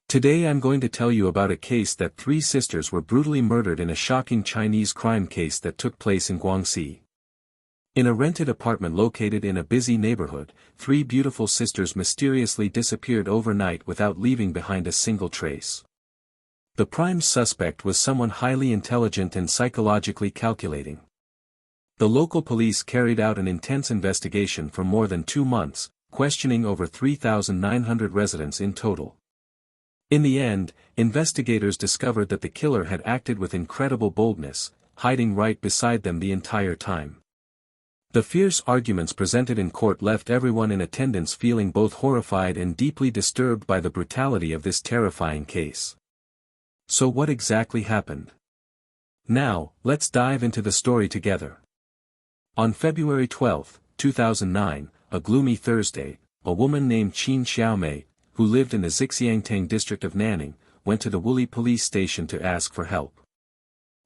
Today I'm going to tell you about a case that three sisters were brutally murdered in a shocking Chinese crime case that took place in Guangxi. In a rented apartment located in a busy neighborhood, three beautiful sisters mysteriously disappeared overnight without leaving behind a single trace. The prime suspect was someone highly intelligent and psychologically calculating. The local police carried out an intense investigation for more than 2 months, questioning over 3,900 residents in total. In the end, investigators discovered that the killer had acted with incredible boldness, hiding right beside them the entire time. The fierce arguments presented in court left everyone in attendance feeling both horrified and deeply disturbed by the brutality of this terrifying case. So what exactly happened? Now, let's dive into the story together. On February 12, 2009, a gloomy Thursday, a woman named Qin Xiaomei, who lived in the Xixiangtang district of Nanning, went to the Wuli police station to ask for help.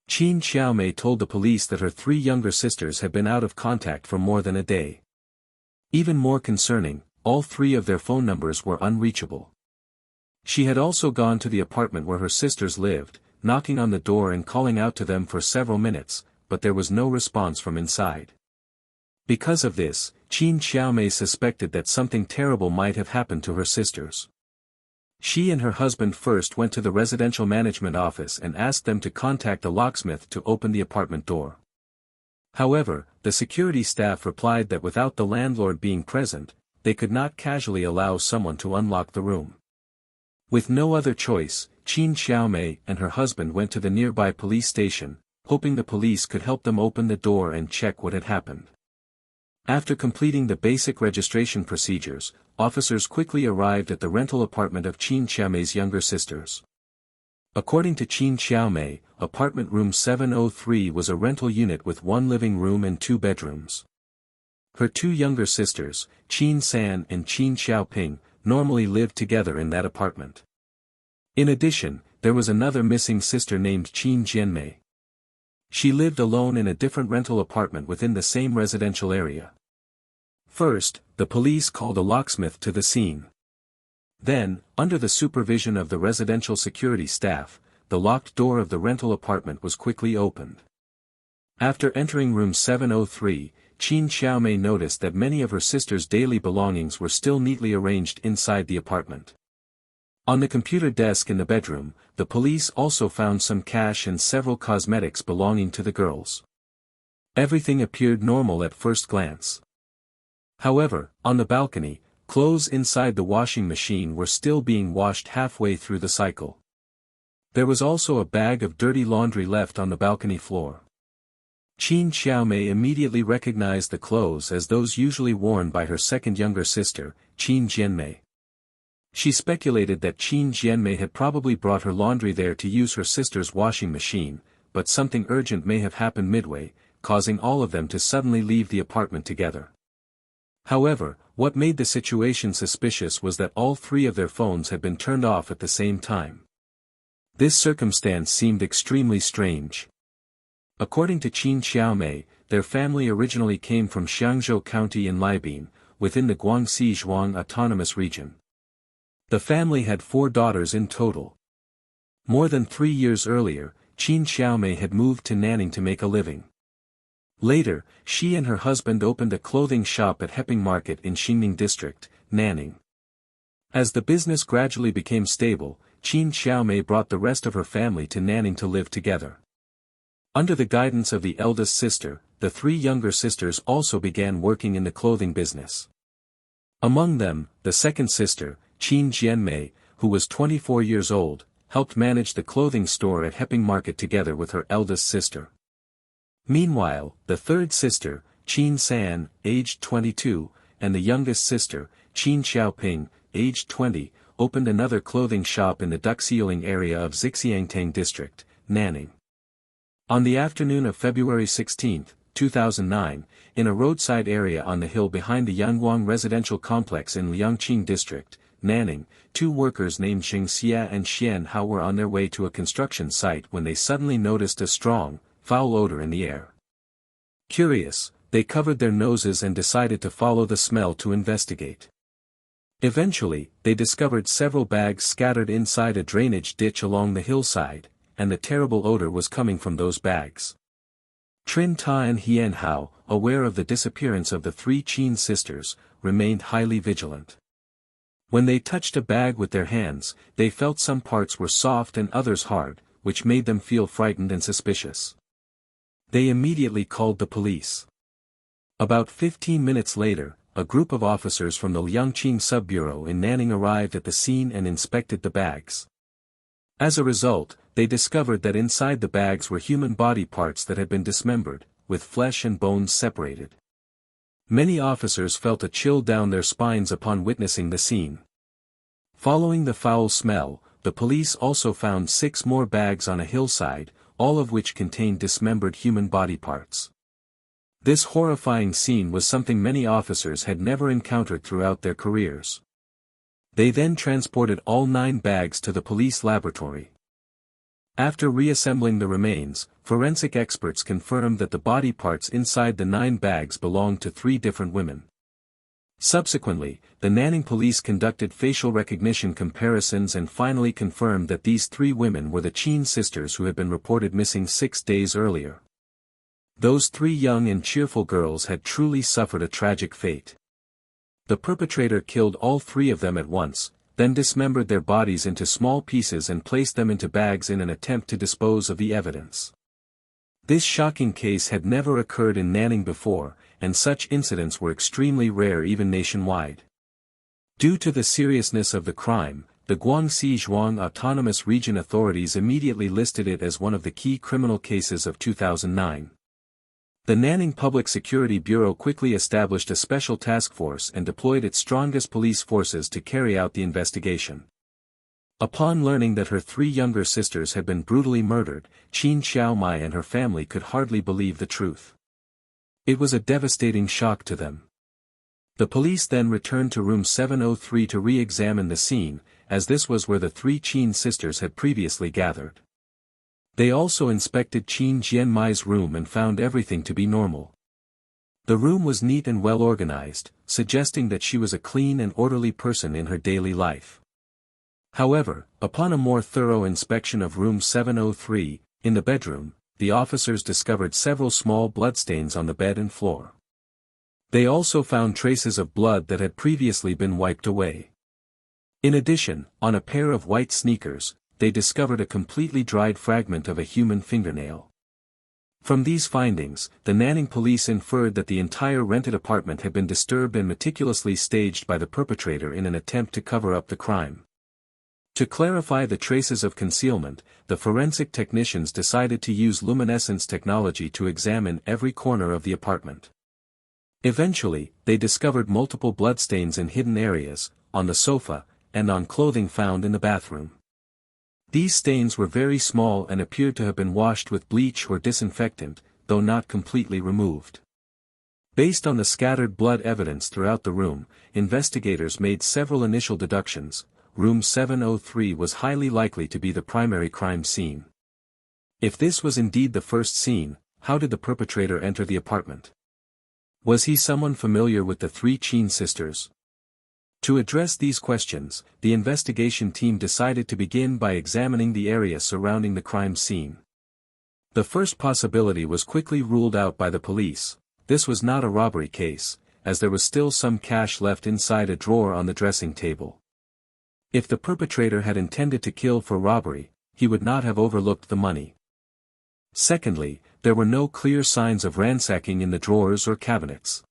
Qin Xiaomei told the police that her three younger sisters had been out of contact for more than a day. Even more concerning, all three of their phone numbers were unreachable. She had also gone to the apartment where her sisters lived, knocking on the door and calling out to them for several minutes, but there was no response from inside. Because of this, Qin Xiaomei suspected that something terrible might have happened to her sisters. She and her husband first went to the residential management office and asked them to contact a locksmith to open the apartment door. However, the security staff replied that without the landlord being present, they could not casually allow someone to unlock the room. With no other choice, Qin Xiaomei and her husband went to the nearby police station, hoping the police could help them open the door and check what had happened. After completing the basic registration procedures, officers quickly arrived at the rental apartment of Qin Xiaomei's younger sisters. According to Qin Xiaomei, apartment room 703 was a rental unit with 1 living room and 2 bedrooms. Her 2 younger sisters, Qin San and Qin Xiaoping, normally lived together in that apartment. In addition, there was another missing sister named Qin Jianmei. She lived alone in a different rental apartment within the same residential area. First, the police called a locksmith to the scene. Then, under the supervision of the residential security staff, the locked door of the rental apartment was quickly opened. After entering room 703, Qin Xiaomei noticed that many of her sister's daily belongings were still neatly arranged inside the apartment. On the computer desk in the bedroom, the police also found some cash and several cosmetics belonging to the girls. Everything appeared normal at first glance. However, on the balcony, clothes inside the washing machine were still being washed halfway through the cycle. There was also a bag of dirty laundry left on the balcony floor. Qin Xiaomei immediately recognized the clothes as those usually worn by her second younger sister, Qin Jianmei. She speculated that Qin Jianmei had probably brought her laundry there to use her sister's washing machine, but something urgent may have happened midway, causing all of them to suddenly leave the apartment together. However, what made the situation suspicious was that all 3 of their phones had been turned off at the same time. This circumstance seemed extremely strange. According to Qin Xiaomei, their family originally came from Xiangzhou County in Libin, within the Guangxi Zhuang Autonomous Region. The family had 4 daughters in total. More than 3 years earlier, Qin Xiaomei had moved to Nanning to make a living. Later, she and her husband opened a clothing shop at Heping Market in Xingning District, Nanning. As the business gradually became stable, Qin Xiaomei brought the rest of her family to Nanning to live together. Under the guidance of the eldest sister, the 3 younger sisters also began working in the clothing business. Among them, the second sister, Qin Jianmei, who was 24 years old, helped manage the clothing store at Heping Market together with her eldest sister. Meanwhile, the third sister, Qin San, aged 22, and the youngest sister, Qin Xiaoping, aged 20, opened another clothing shop in the Duxieling area of Xixiangtang District, Nanning. On the afternoon of February 16, 2009, in a roadside area on the hill behind the Yangguang residential complex in Liangqing District, Nanning, 2 workers named Xing Xia and Xian Hao were on their way to a construction site when they suddenly noticed a strong, foul odor in the air. Curious, they covered their noses and decided to follow the smell to investigate. Eventually, they discovered several bags scattered inside a drainage ditch along the hillside, and the terrible odor was coming from those bags. Trin Ta and Hien Hao, aware of the disappearance of the three Qin sisters, remained highly vigilant. When they touched a bag with their hands, they felt some parts were soft and others hard, which made them feel frightened and suspicious. They immediately called the police. About 15 minutes later, a group of officers from the Liangqing Sub-Bureau in Nanning arrived at the scene and inspected the bags. As a result, they discovered that inside the bags were human body parts that had been dismembered, with flesh and bones separated. Many officers felt a chill down their spines upon witnessing the scene. Following the foul smell, the police also found 6 more bags on a hillside, all of which contained dismembered human body parts. This horrifying scene was something many officers had never encountered throughout their careers. They then transported all 9 bags to the police laboratory. After reassembling the remains, forensic experts confirmed that the body parts inside the 9 bags belonged to 3 different women. Subsequently, the Nanning police conducted facial recognition comparisons and finally confirmed that these 3 women were the Qin sisters who had been reported missing 6 days earlier. Those 3 young and cheerful girls had truly suffered a tragic fate. The perpetrator killed all 3 of them at once, then dismembered their bodies into small pieces and placed them into bags in an attempt to dispose of the evidence. This shocking case had never occurred in Nanning before, and such incidents were extremely rare even nationwide. Due to the seriousness of the crime, the Guangxi Zhuang Autonomous Region authorities immediately listed it as one of the key criminal cases of 2009. The Nanning Public Security Bureau quickly established a special task force and deployed its strongest police forces to carry out the investigation. Upon learning that her 3 younger sisters had been brutally murdered, Qin Xiaomai and her family could hardly believe the truth. It was a devastating shock to them. The police then returned to room 703 to re-examine the scene, as this was where the 3 Qin sisters had previously gathered. They also inspected Qin Jianmai's room and found everything to be normal. The room was neat and well organized, suggesting that she was a clean and orderly person in her daily life. However, upon a more thorough inspection of room 703, in the bedroom, the officers discovered several small bloodstains on the bed and floor. They also found traces of blood that had previously been wiped away. In addition, on a pair of white sneakers, they discovered a completely dried fragment of a human fingernail. From these findings, the Nanning police inferred that the entire rented apartment had been disturbed and meticulously staged by the perpetrator in an attempt to cover up the crime. To clarify the traces of concealment, the forensic technicians decided to use luminescence technology to examine every corner of the apartment. Eventually, they discovered multiple bloodstains in hidden areas, on the sofa, and on clothing found in the bathroom. These stains were very small and appeared to have been washed with bleach or disinfectant, though not completely removed. Based on the scattered blood evidence throughout the room, investigators made several initial deductions. Room 703 was highly likely to be the primary crime scene. If this was indeed the first scene, how did the perpetrator enter the apartment? Was he someone familiar with the 3 Qin sisters? To address these questions, the investigation team decided to begin by examining the area surrounding the crime scene. The first possibility was quickly ruled out by the police. This was not a robbery case, as there was still some cash left inside a drawer on the dressing table. If the perpetrator had intended to kill for robbery, he would not have overlooked the money. Secondly, there were no clear signs of ransacking in the drawers or cabinets.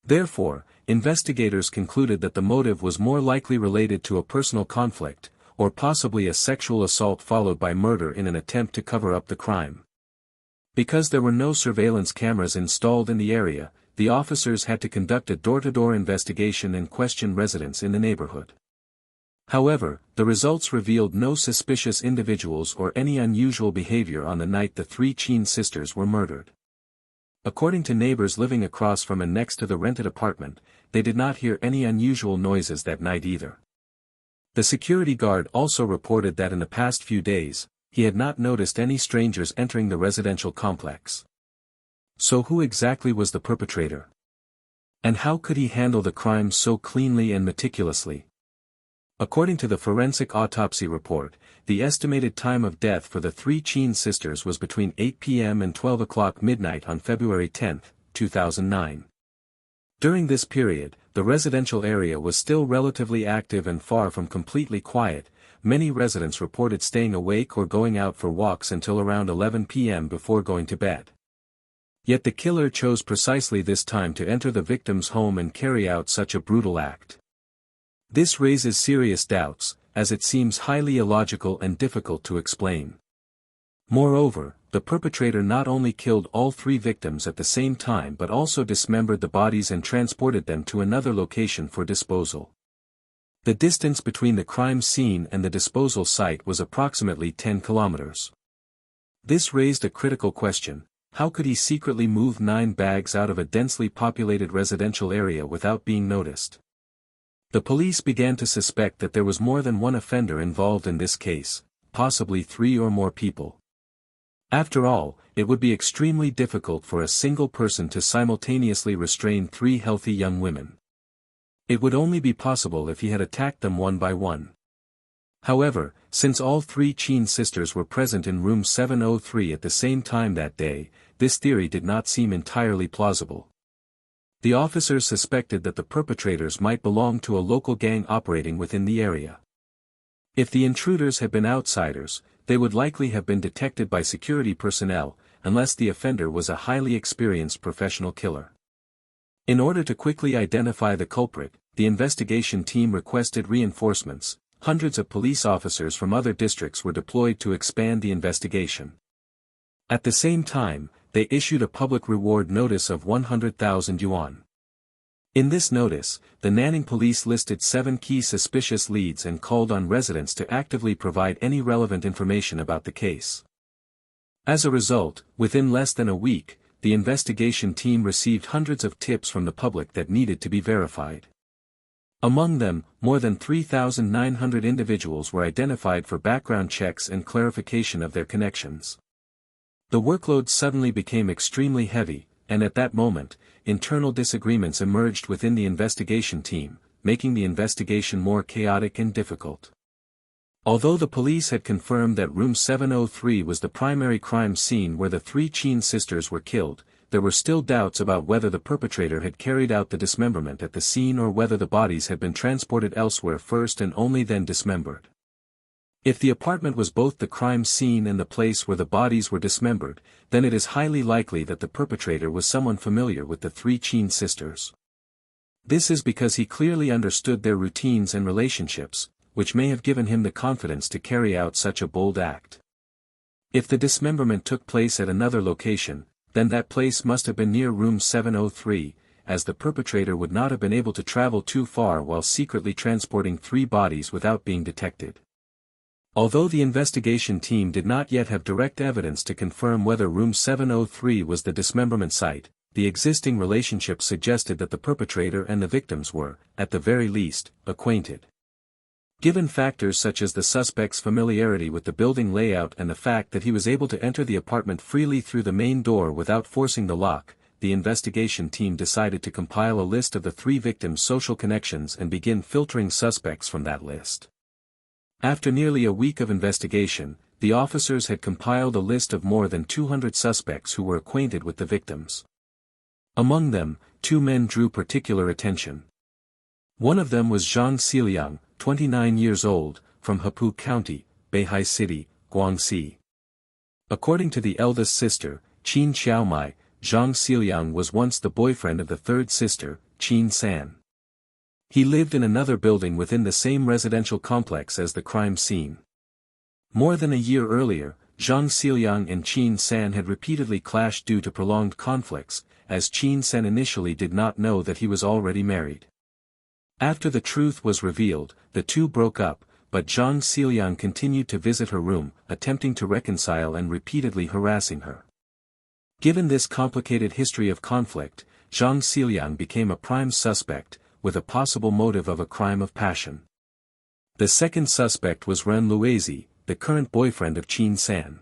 Therefore, investigators concluded that the motive was more likely related to a personal conflict, or possibly a sexual assault followed by murder in an attempt to cover up the crime. Because there were no surveillance cameras installed in the area, the officers had to conduct a door-to-door investigation and question residents in the neighborhood. However, the results revealed no suspicious individuals or any unusual behavior on the night the 3 Qin sisters were murdered. According to neighbors living across from and next to the rented apartment, they did not hear any unusual noises that night either. The security guard also reported that in the past few days, he had not noticed any strangers entering the residential complex. So who exactly was the perpetrator? And how could he handle the crime so cleanly and meticulously? According to the forensic autopsy report, the estimated time of death for the three Chin sisters was between 8 p.m. and 12 o'clock midnight on February 10, 2009. During this period, the residential area was still relatively active and far from completely quiet. Many residents reported staying awake or going out for walks until around 11 p.m. before going to bed. Yet the killer chose precisely this time to enter the victim's home and carry out such a brutal act. This raises serious doubts, as it seems highly illogical and difficult to explain. Moreover, the perpetrator not only killed all three victims at the same time but also dismembered the bodies and transported them to another location for disposal. The distance between the crime scene and the disposal site was approximately 10 kilometers. This raised a critical question: how could he secretly move 9 bags out of a densely populated residential area without being noticed? The police began to suspect that there was more than one offender involved in this case, possibly 3 or more people. After all, it would be extremely difficult for a single person to simultaneously restrain 3 healthy young women. It would only be possible if he had attacked them one by one. However, since all 3 Chin sisters were present in room 703 at the same time that day, this theory did not seem entirely plausible. The officers suspected that the perpetrators might belong to a local gang operating within the area. If the intruders had been outsiders, they would likely have been detected by security personnel, unless the offender was a highly experienced professional killer. In order to quickly identify the culprit, the investigation team requested reinforcements. Hundreds of police officers from other districts were deployed to expand the investigation. At the same time, they issued a public reward notice of 100,000 yuan. In this notice, the Nanning police listed 7 key suspicious leads and called on residents to actively provide any relevant information about the case. As a result, within less than a week, the investigation team received hundreds of tips from the public that needed to be verified. Among them, more than 3,900 individuals were identified for background checks and clarification of their connections. The workload suddenly became extremely heavy, and at that moment, internal disagreements emerged within the investigation team, making the investigation more chaotic and difficult. Although the police had confirmed that room 703 was the primary crime scene where the 3 Chin sisters were killed, there were still doubts about whether the perpetrator had carried out the dismemberment at the scene or whether the bodies had been transported elsewhere first and only then dismembered. If the apartment was both the crime scene and the place where the bodies were dismembered, then it is highly likely that the perpetrator was someone familiar with the 3 Chin sisters. This is because he clearly understood their routines and relationships, which may have given him the confidence to carry out such a bold act. If the dismemberment took place at another location, then that place must have been near room 703, as the perpetrator would not have been able to travel too far while secretly transporting 3 bodies without being detected. Although the investigation team did not yet have direct evidence to confirm whether room 703 was the dismemberment site, the existing relationship suggested that the perpetrator and the victims were, at the very least, acquainted. Given factors such as the suspect's familiarity with the building layout and the fact that he was able to enter the apartment freely through the main door without forcing the lock, the investigation team decided to compile a list of the 3 victims' social connections and begin filtering suspects from that list. After nearly a week of investigation, the officers had compiled a list of more than 200 suspects who were acquainted with the victims. Among them, 2 men drew particular attention. One of them was Zhang Xiliang, 29 years old, from Hepu County, Beihai City, Guangxi. According to the eldest sister, Qin Xiaomai, Zhang Xiliang was once the boyfriend of the 3rd sister, Qin San. He lived in another building within the same residential complex as the crime scene. More than a year earlier, Zhang Xiliang and Qin San had repeatedly clashed due to prolonged conflicts, as Qin San initially did not know that he was already married. After the truth was revealed, the two broke up, but Zhang Xiliang continued to visit her room, attempting to reconcile and repeatedly harassing her. Given this complicated history of conflict, Zhang Xiliang became a prime suspect, with a possible motive of a crime of passion. The second suspect was Ren Luizi, the current boyfriend of Qin San.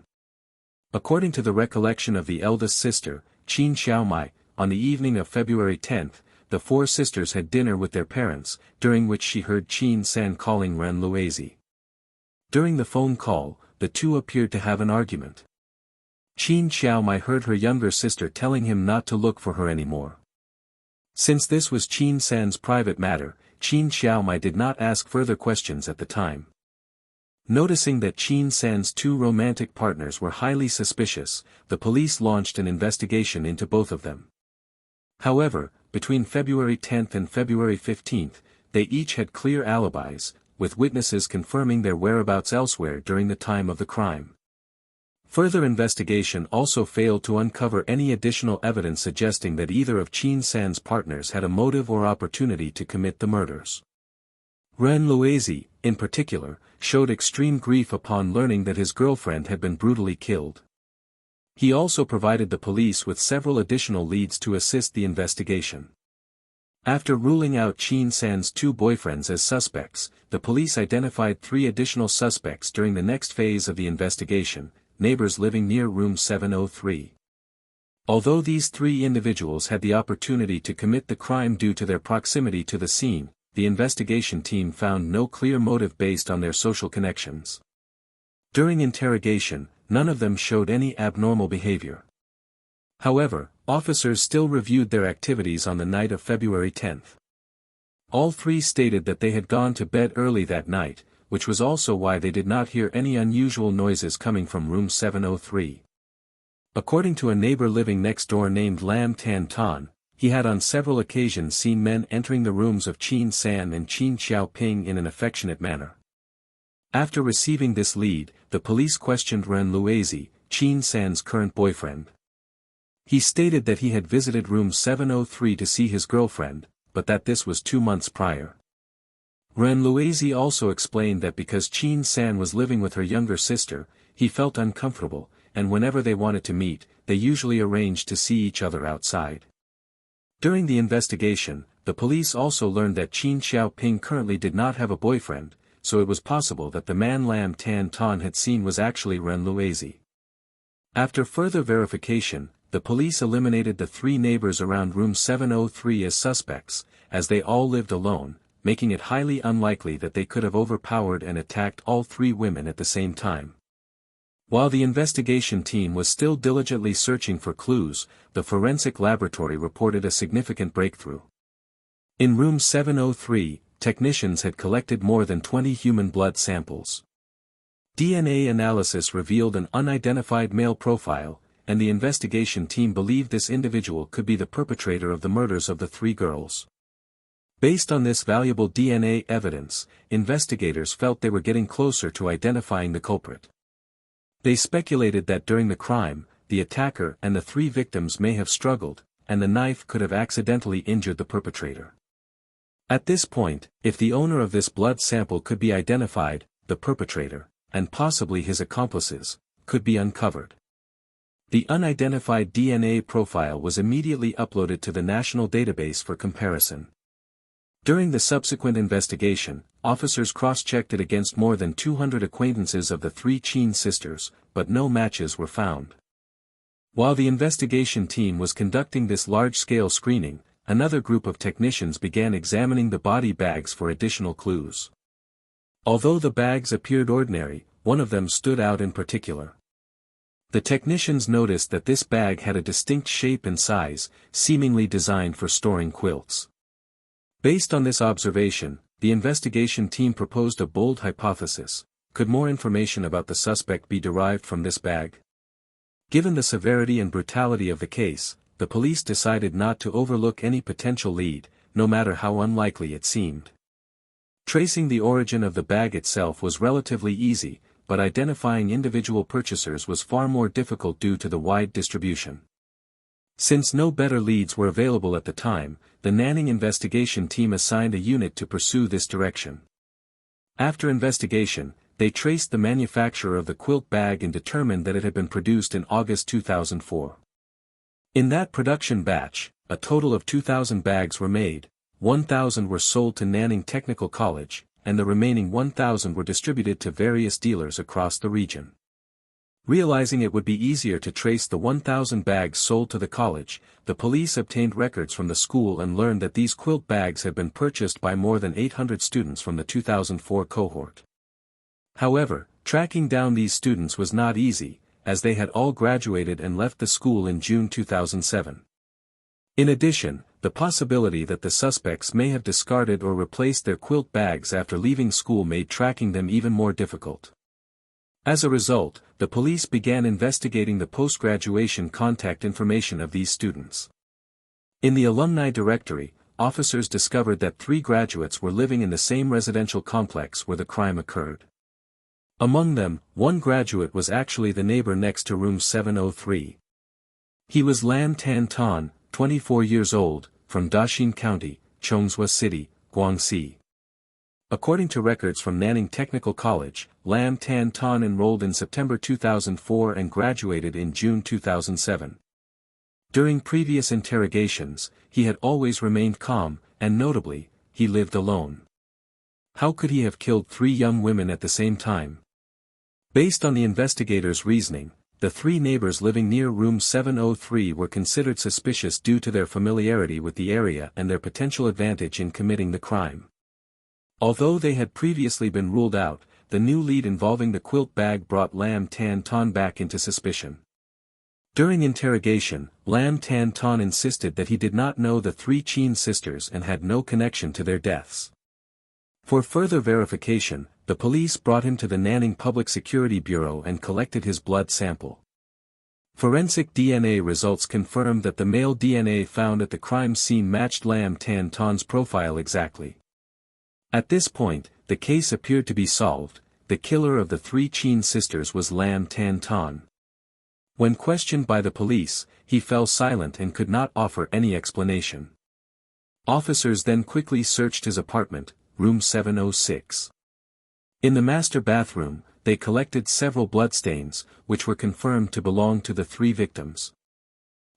According to the recollection of the eldest sister, Qin Xiaomai, on the evening of February 10, the four sisters had dinner with their parents, during which she heard Chin San calling Ren Luizi. During the phone call, the two appeared to have an argument. Qin Xiaomai heard her younger sister telling him not to look for her anymore. Since this was Qin San's private matter, Qin Xiaomai did not ask further questions at the time. Noticing that Qin San's two romantic partners were highly suspicious, the police launched an investigation into both of them. However, between February 10 and February 15, they each had clear alibis, with witnesses confirming their whereabouts elsewhere during the time of the crime. Further investigation also failed to uncover any additional evidence suggesting that either of Qin San's partners had a motive or opportunity to commit the murders. Ren Luizi, in particular, showed extreme grief upon learning that his girlfriend had been brutally killed. He also provided the police with several additional leads to assist the investigation. After ruling out Qin San's two boyfriends as suspects, the police identified three additional suspects during the next phase of the investigation: neighbors living near room 703. Although these three individuals had the opportunity to commit the crime due to their proximity to the scene, the investigation team found no clear motive based on their social connections. During interrogation, none of them showed any abnormal behavior. However, officers still reviewed their activities on the night of February 10. All three stated that they had gone to bed early that night, which was also why they did not hear any unusual noises coming from room 703. According to a neighbor living next door named Lam Tan Tan, he had on several occasions seen men entering the rooms of Qin San and Qin Xiaoping in an affectionate manner. After receiving this lead, the police questioned Ren Luizi, Qin San's current boyfriend. He stated that he had visited room 703 to see his girlfriend, but that this was 2 months prior. Ren Luizi also explained that because Qin San was living with her younger sister, he felt uncomfortable, and whenever they wanted to meet, they usually arranged to see each other outside. During the investigation, the police also learned that Qin Xiaoping currently did not have a boyfriend, so it was possible that the man Lam Tan Tan had seen was actually Ren Luizi. After further verification, the police eliminated the three neighbors around room 703 as suspects, as they all lived alone, making it highly unlikely that they could have overpowered and attacked all three women at the same time. While the investigation team was still diligently searching for clues, the forensic laboratory reported a significant breakthrough. In room 703, technicians had collected more than 20 human blood samples. DNA analysis revealed an unidentified male profile, and the investigation team believed this individual could be the perpetrator of the murders of the three girls. Based on this valuable DNA evidence, investigators felt they were getting closer to identifying the culprit. They speculated that during the crime, the attacker and the three victims may have struggled, and the knife could have accidentally injured the perpetrator. At this point, if the owner of this blood sample could be identified, the perpetrator, and possibly his accomplices, could be uncovered. The unidentified DNA profile was immediately uploaded to the national database for comparison. During the subsequent investigation, officers cross-checked it against more than 200 acquaintances of the three Qin sisters, but no matches were found. While the investigation team was conducting this large-scale screening, another group of technicians began examining the body bags for additional clues. Although the bags appeared ordinary, one of them stood out in particular. The technicians noticed that this bag had a distinct shape and size, seemingly designed for storing quilts. Based on this observation, the investigation team proposed a bold hypothesis: could more information about the suspect be derived from this bag? Given the severity and brutality of the case, the police decided not to overlook any potential lead, no matter how unlikely it seemed. Tracing the origin of the bag itself was relatively easy, but identifying individual purchasers was far more difficult due to the wide distribution. Since no better leads were available at the time, the Nanning investigation team assigned a unit to pursue this direction. After investigation, they traced the manufacturer of the quilt bag and determined that it had been produced in August 2004. In that production batch, a total of 2,000 bags were made, 1,000 were sold to Nanning Technical College, and the remaining 1,000 were distributed to various dealers across the region. Realizing it would be easier to trace the 1,000 bags sold to the college, the police obtained records from the school and learned that these quilt bags had been purchased by more than 800 students from the 2004 cohort. However, tracking down these students was not easy, as they had all graduated and left the school in June 2007. In addition, the possibility that the suspects may have discarded or replaced their quilt bags after leaving school made tracking them even more difficult. As a result, the police began investigating the post-graduation contact information of these students. In the alumni directory, officers discovered that 3 graduates were living in the same residential complex where the crime occurred. Among them, one graduate was actually the neighbor next to room 703. He was Lam Tan Ton, 24 years old, from Daxing County, Chongsua City, Guangxi. According to records from Nanning Technical College, Lam Tan Ton enrolled in September 2004 and graduated in June 2007. During previous interrogations, he had always remained calm, and notably, he lived alone. How could he have killed 3 young women at the same time? Based on the investigators' reasoning, the 3 neighbors living near room 703 were considered suspicious due to their familiarity with the area and their potential advantage in committing the crime. Although they had previously been ruled out, the new lead involving the quilt bag brought Lam Tan Ton back into suspicion. During interrogation, Lam Tan Ton insisted that he did not know the 3 Chin sisters and had no connection to their deaths. For further verification, the police brought him to the Nanning Public Security Bureau and collected his blood sample. Forensic DNA results confirmed that the male DNA found at the crime scene matched Lam Tan Ton's profile exactly. At this point, the case appeared to be solved. The killer of the 3 Chin sisters was Lam Tan Ton. When questioned by the police, he fell silent and could not offer any explanation. Officers then quickly searched his apartment, room 706. In the master bathroom, they collected several bloodstains, which were confirmed to belong to the 3 victims.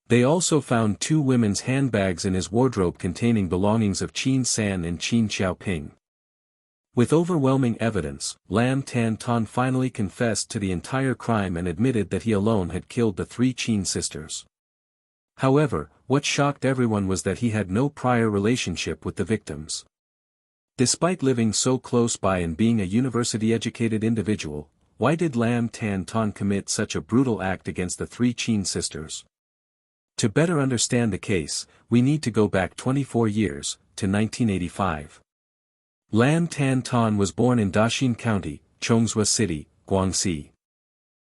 They also found 2 women's handbags in his wardrobe containing belongings of Chin San and Chin Xiaoping. With overwhelming evidence, Lam Tan Ton finally confessed to the entire crime and admitted that he alone had killed the 3 Chin sisters. However, what shocked everyone was that he had no prior relationship with the victims. Despite living so close by and being a university-educated individual, why did Lam Tan Ton commit such a brutal act against the 3 Chin sisters? To better understand the case, we need to go back 24 years, to 1985. Lam Tan Ton was born in Daxing County, Chongsua City, Guangxi.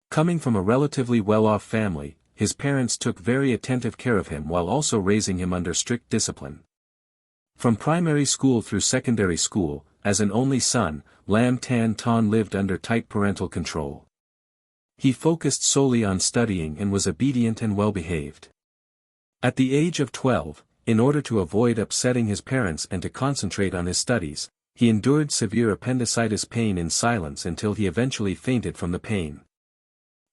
Coming from a relatively well-off family, his parents took very attentive care of him while also raising him under strict discipline. From primary school through secondary school, as an only son, Lam Tan Ton lived under tight parental control. He focused solely on studying and was obedient and well-behaved. At the age of 12, in order to avoid upsetting his parents and to concentrate on his studies, he endured severe appendicitis pain in silence until he eventually fainted from the pain.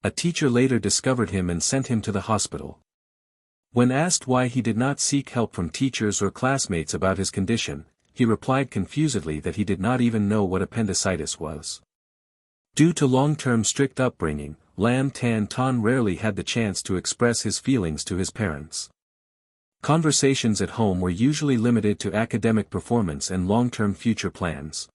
A teacher later discovered him and sent him to the hospital. When asked why he did not seek help from teachers or classmates about his condition, he replied confusedly that he did not even know what appendicitis was. Due to long-term strict upbringing, Lam Tan Ton rarely had the chance to express his feelings to his parents. Conversations at home were usually limited to academic performance and long-term future plans.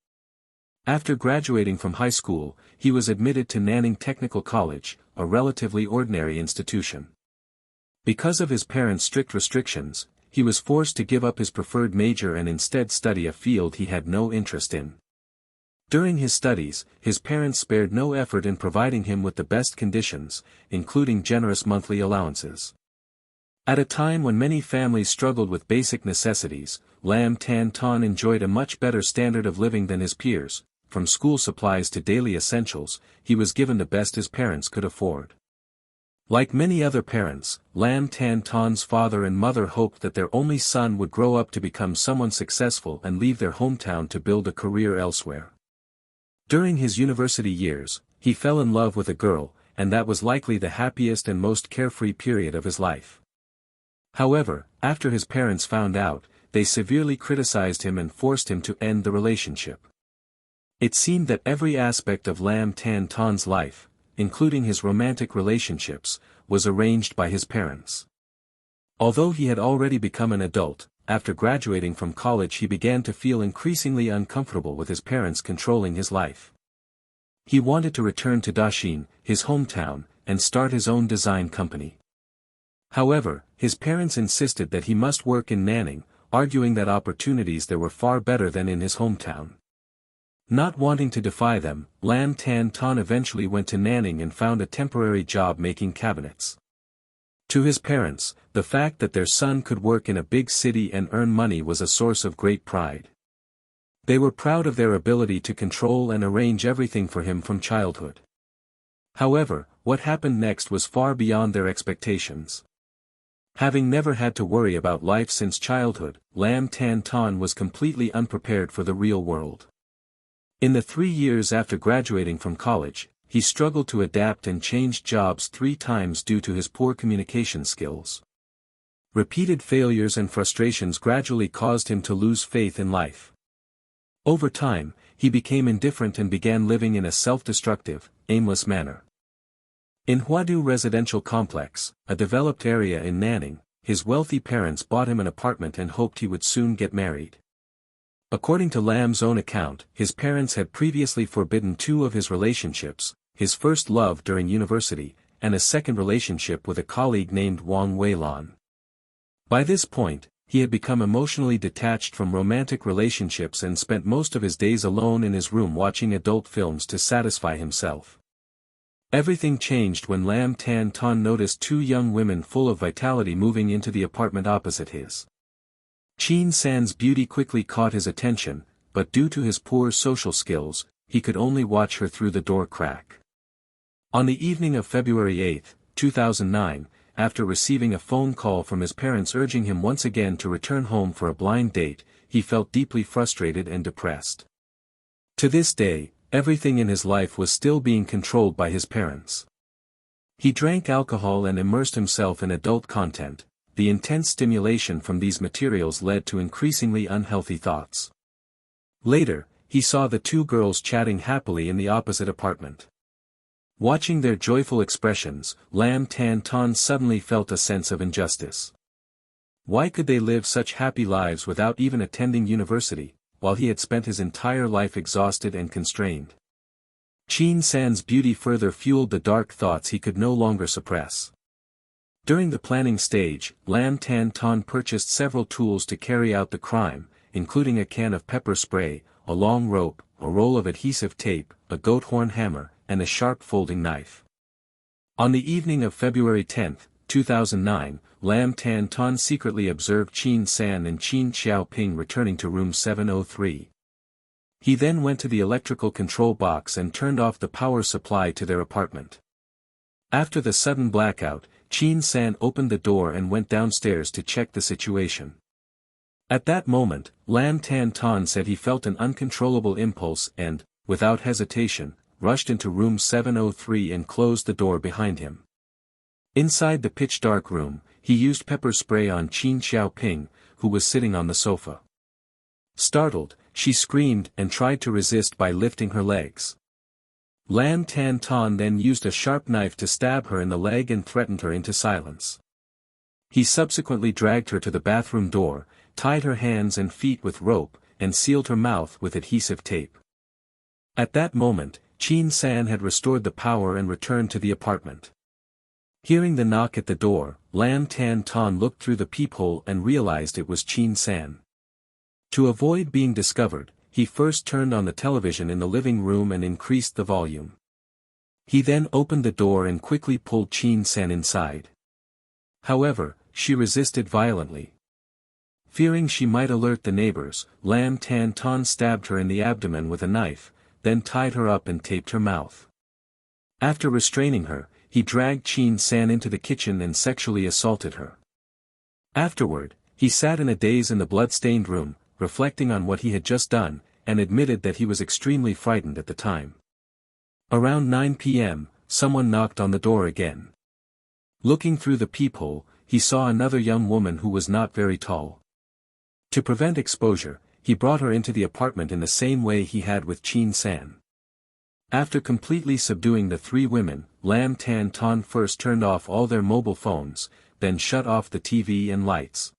After graduating from high school, he was admitted to Nanning Technical College, a relatively ordinary institution. Because of his parents' strict restrictions, he was forced to give up his preferred major and instead study a field he had no interest in. During his studies, his parents spared no effort in providing him with the best conditions, including generous monthly allowances. At a time when many families struggled with basic necessities, Lam Tan Ton enjoyed a much better standard of living than his peers. From school supplies to daily essentials, he was given the best his parents could afford. Like many other parents, Lam Tan Ton's father and mother hoped that their only son would grow up to become someone successful and leave their hometown to build a career elsewhere. During his university years, he fell in love with a girl, and that was likely the happiest and most carefree period of his life. However, after his parents found out, they severely criticized him and forced him to end the relationship. It seemed that every aspect of Lam Tan Ton's life, including his romantic relationships, was arranged by his parents. Although he had already become an adult, after graduating from college he began to feel increasingly uncomfortable with his parents controlling his life. He wanted to return to Dashin, his hometown, and start his own design company. However, his parents insisted that he must work in Nanning, arguing that opportunities there were far better than in his hometown. Not wanting to defy them, Lam Tan Ton eventually went to Nanning and found a temporary job making cabinets. To his parents, the fact that their son could work in a big city and earn money was a source of great pride. They were proud of their ability to control and arrange everything for him from childhood. However, what happened next was far beyond their expectations. Having never had to worry about life since childhood, Lam Tan Ton was completely unprepared for the real world. In the 3 years after graduating from college, he struggled to adapt and changed jobs 3 times due to his poor communication skills. Repeated failures and frustrations gradually caused him to lose faith in life. Over time, he became indifferent and began living in a self-destructive, aimless manner. In Huadu residential complex, a developed area in Nanning, his wealthy parents bought him an apartment and hoped he would soon get married. According to Lam's own account, his parents had previously forbidden 2 of his relationships, his first love during university, and a second relationship with a colleague named Wang Weilan. By this point, he had become emotionally detached from romantic relationships and spent most of his days alone in his room watching adult films to satisfy himself. Everything changed when Lam Tan Ton noticed 2 young women full of vitality moving into the apartment opposite his. Chin San's beauty quickly caught his attention, but due to his poor social skills, he could only watch her through the door crack. On the evening of February 8, 2009, after receiving a phone call from his parents urging him once again to return home for a blind date, he felt deeply frustrated and depressed. To this day, everything in his life was still being controlled by his parents. He drank alcohol and immersed himself in adult content. The intense stimulation from these materials led to increasingly unhealthy thoughts. Later, he saw the 2 girls chatting happily in the opposite apartment. Watching their joyful expressions, Lam Tan Ton suddenly felt a sense of injustice. Why could they live such happy lives without even attending university, while he had spent his entire life exhausted and constrained? Chin San's beauty further fueled the dark thoughts he could no longer suppress. During the planning stage, Lam Tan Ton purchased several tools to carry out the crime, including a can of pepper spray, a long rope, a roll of adhesive tape, a goat horn hammer, and a sharp folding knife. On the evening of February 10, 2009, Lam Tan Ton secretly observed Chin San and Qin Xiaoping returning to room 703. He then went to the electrical control box and turned off the power supply to their apartment. After the sudden blackout, Chin San opened the door and went downstairs to check the situation. At that moment, Lam Tan Ton said he felt an uncontrollable impulse and, without hesitation, rushed into room 703 and closed the door behind him. Inside the pitch-dark room, he used pepper spray on Qin Xiaoping, who was sitting on the sofa. Startled, she screamed and tried to resist by lifting her legs. Lam Tan Ton then used a sharp knife to stab her in the leg and threatened her into silence. He subsequently dragged her to the bathroom door, tied her hands and feet with rope, and sealed her mouth with adhesive tape. At that moment, Chin San had restored the power and returned to the apartment. Hearing the knock at the door, Lam Tan Ton looked through the peephole and realized it was Chin San. To avoid being discovered, he first turned on the television in the living room and increased the volume. He then opened the door and quickly pulled Chin San inside. However, she resisted violently. Fearing she might alert the neighbors, Lam Tan Ton stabbed her in the abdomen with a knife, then tied her up and taped her mouth. After restraining her, he dragged Chin San into the kitchen and sexually assaulted her. Afterward, he sat in a daze in the blood-stained room, reflecting on what he had just done, and admitted that he was extremely frightened at the time. Around 9 p.m., someone knocked on the door again. Looking through the peephole, he saw another young woman who was not very tall. To prevent exposure, he brought her into the apartment in the same way he had with Chin San. After completely subduing the 3 women, Lam Tan Ton first turned off all their mobile phones, then shut off the TV and lights.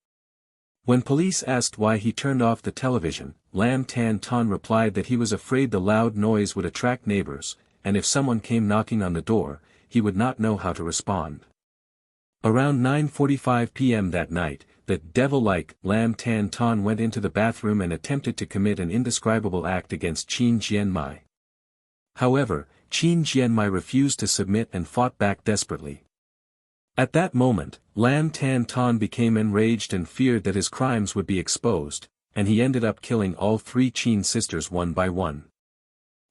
When police asked why he turned off the television, Lam Tan Ton replied that he was afraid the loud noise would attract neighbors, and if someone came knocking on the door, he would not know how to respond. Around 9:45 p.m. that night, the devil-like Lam Tan Ton went into the bathroom and attempted to commit an indescribable act against Qin Jianmai. However, Qin Jianmai refused to submit and fought back desperately. At that moment, Lam Tan Ton became enraged and feared that his crimes would be exposed, and he ended up killing all three Qin sisters one by one.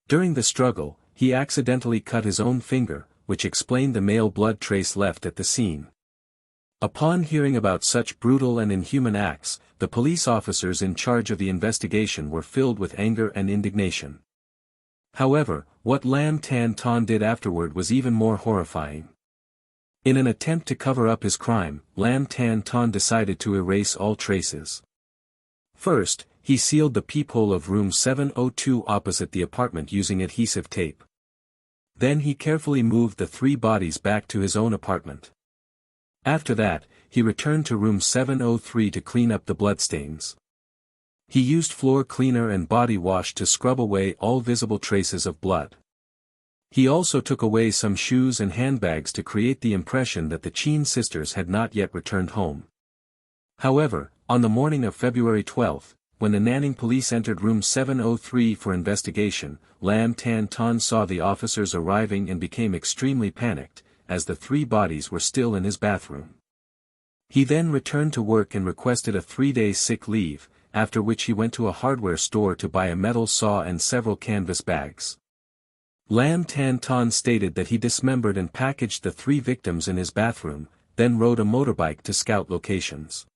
During the struggle, he accidentally cut his own finger, which explained the male blood trace left at the scene. Upon hearing about such brutal and inhuman acts, the police officers in charge of the investigation were filled with anger and indignation. However, what Lam Tan Ton did afterward was even more horrifying. In an attempt to cover up his crime, Lam Tan Ton decided to erase all traces. First, he sealed the peephole of room 702 opposite the apartment using adhesive tape. Then he carefully moved the three bodies back to his own apartment. After that, he returned to room 703 to clean up the bloodstains. He used floor cleaner and body wash to scrub away all visible traces of blood. He also took away some shoes and handbags to create the impression that the Qin sisters had not yet returned home. However, on the morning of February 12, when the Nanning police entered room 703 for investigation, Lam Tan Ton saw the officers arriving and became extremely panicked, as the three bodies were still in his bathroom. He then returned to work and requested a 3-day sick leave, after which he went to a hardware store to buy a metal saw and several canvas bags. Lam Tan Ton stated that he dismembered and packaged the three victims in his bathroom, then rode a motorbike to scout locations.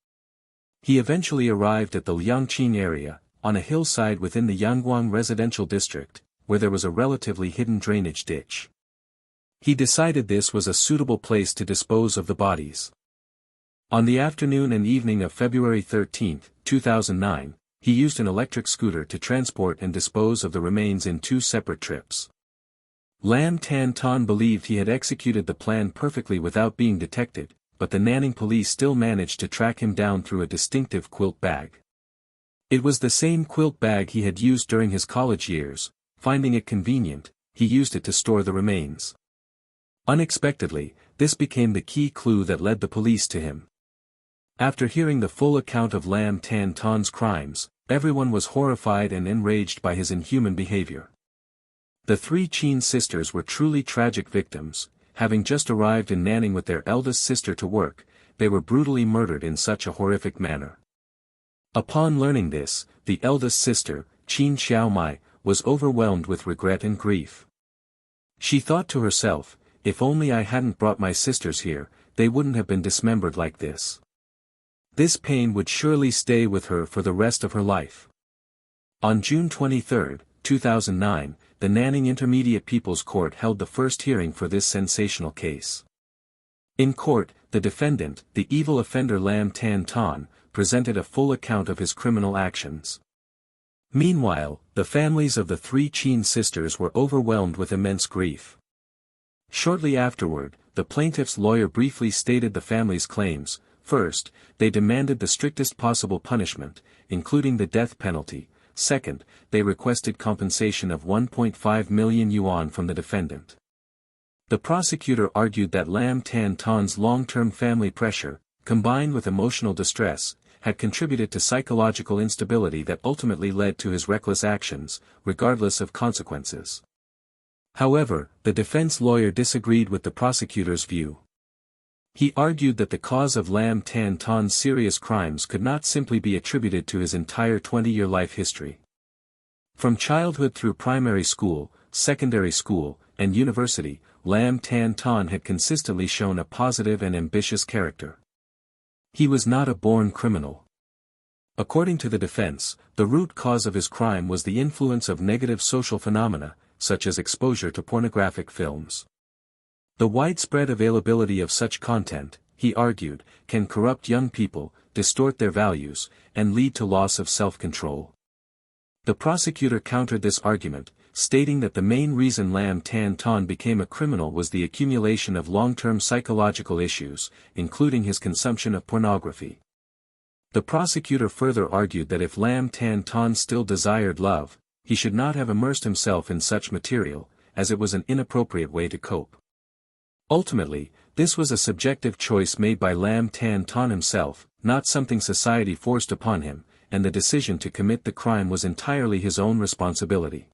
He eventually arrived at the Liangqing area, on a hillside within the Yangguang residential district, where there was a relatively hidden drainage ditch. He decided this was a suitable place to dispose of the bodies. On the afternoon and evening of February 13, 2009, he used an electric scooter to transport and dispose of the remains in 2 separate trips. Lam Tan Ton believed he had executed the plan perfectly without being detected, but the Nanning police still managed to track him down through a distinctive quilt bag. It was the same quilt bag he had used during his college years. Finding it convenient, he used it to store the remains. Unexpectedly, this became the key clue that led the police to him. After hearing the full account of Lam Tan Ton's crimes, everyone was horrified and enraged by his inhuman behavior. The three Qin sisters were truly tragic victims. Having just arrived in Nanning with their eldest sister to work, they were brutally murdered in such a horrific manner. Upon learning this, the eldest sister, Qin Xiaomai, was overwhelmed with regret and grief. She thought to herself, if only I hadn't brought my sisters here, they wouldn't have been dismembered like this. This pain would surely stay with her for the rest of her life. On June 23, 2009, the Nanning Intermediate People's Court held the first hearing for this sensational case. In court, the defendant, the evil offender Lam Tan Ton, presented a full account of his criminal actions. Meanwhile, the families of the three Qin sisters were overwhelmed with immense grief. Shortly afterward, the plaintiff's lawyer briefly stated the family's claims. First, they demanded the strictest possible punishment, including the death penalty. Second, they requested compensation of 1.5 million yuan from the defendant. The prosecutor argued that Lam Tan Ton's long-term family pressure, combined with emotional distress, had contributed to psychological instability that ultimately led to his reckless actions, regardless of consequences. However, the defense lawyer disagreed with the prosecutor's view. He argued that the cause of Lam Tan Ton's serious crimes could not simply be attributed to his entire 20-year life history. From childhood through primary school, secondary school, and university, Lam Tan Ton had consistently shown a positive and ambitious character. He was not a born criminal. According to the defense, the root cause of his crime was the influence of negative social phenomena, such as exposure to pornographic films. The widespread availability of such content, he argued, can corrupt young people, distort their values, and lead to loss of self-control. The prosecutor countered this argument, stating that the main reason Lam Tan Ton became a criminal was the accumulation of long-term psychological issues, including his consumption of pornography. The prosecutor further argued that if Lam Tan Ton still desired love, he should not have immersed himself in such material, as it was an inappropriate way to cope. Ultimately, this was a subjective choice made by Lam Tan Ton himself, not something society forced upon him, and the decision to commit the crime was entirely his own responsibility.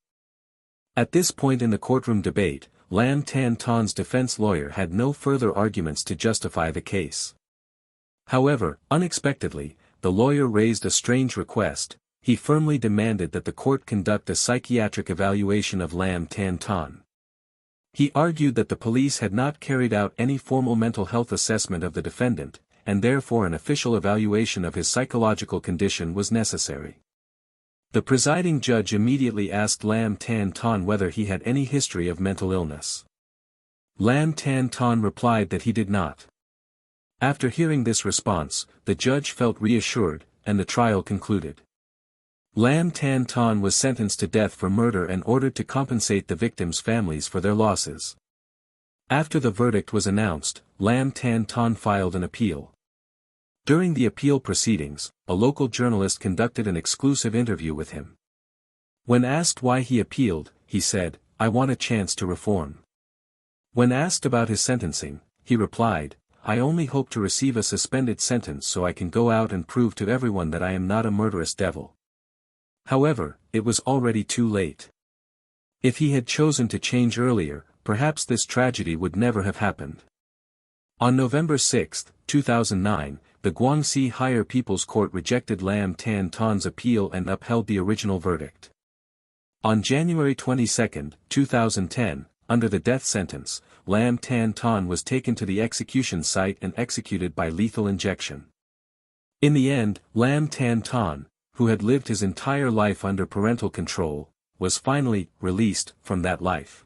At this point in the courtroom debate, Lam Tan Ton's defense lawyer had no further arguments to justify the case. However, unexpectedly, the lawyer raised a strange request. He firmly demanded that the court conduct a psychiatric evaluation of Lam Tan Ton. He argued that the police had not carried out any formal mental health assessment of the defendant, and therefore an official evaluation of his psychological condition was necessary. The presiding judge immediately asked Lam Tan Ton whether he had any history of mental illness. Lam Tan Ton replied that he did not. After hearing this response, the judge felt reassured, and the trial concluded. Lam Tan Ton was sentenced to death for murder and ordered to compensate the victims' families for their losses. After the verdict was announced, Lam Tan Ton filed an appeal. During the appeal proceedings, a local journalist conducted an exclusive interview with him. When asked why he appealed, he said, "I want a chance to reform." When asked about his sentencing, he replied, "I only hope to receive a suspended sentence so I can go out and prove to everyone that I am not a murderous devil." However, it was already too late. If he had chosen to change earlier, perhaps this tragedy would never have happened. On November 6, 2009, the Guangxi Higher People's Court rejected Lam Tan Ton's appeal and upheld the original verdict. On January 22, 2010, under the death sentence, Lam Tan Ton was taken to the execution site and executed by lethal injection. In the end, Lam Tan Ton, who had lived his entire life under parental control, was finally released from that life.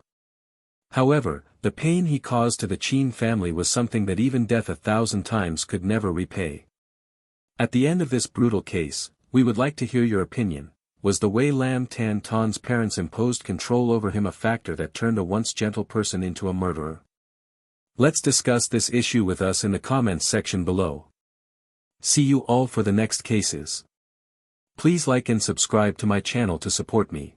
However, the pain he caused to the Chin family was something that even death 1,000 times could never repay. At the end of this brutal case, we would like to hear your opinion. Was the way Lam Tan Ton's parents imposed control over him a factor that turned a once gentle person into a murderer? Let's discuss this issue with us in the comments section below. See you all for the next cases. Please like and subscribe to my channel to support me.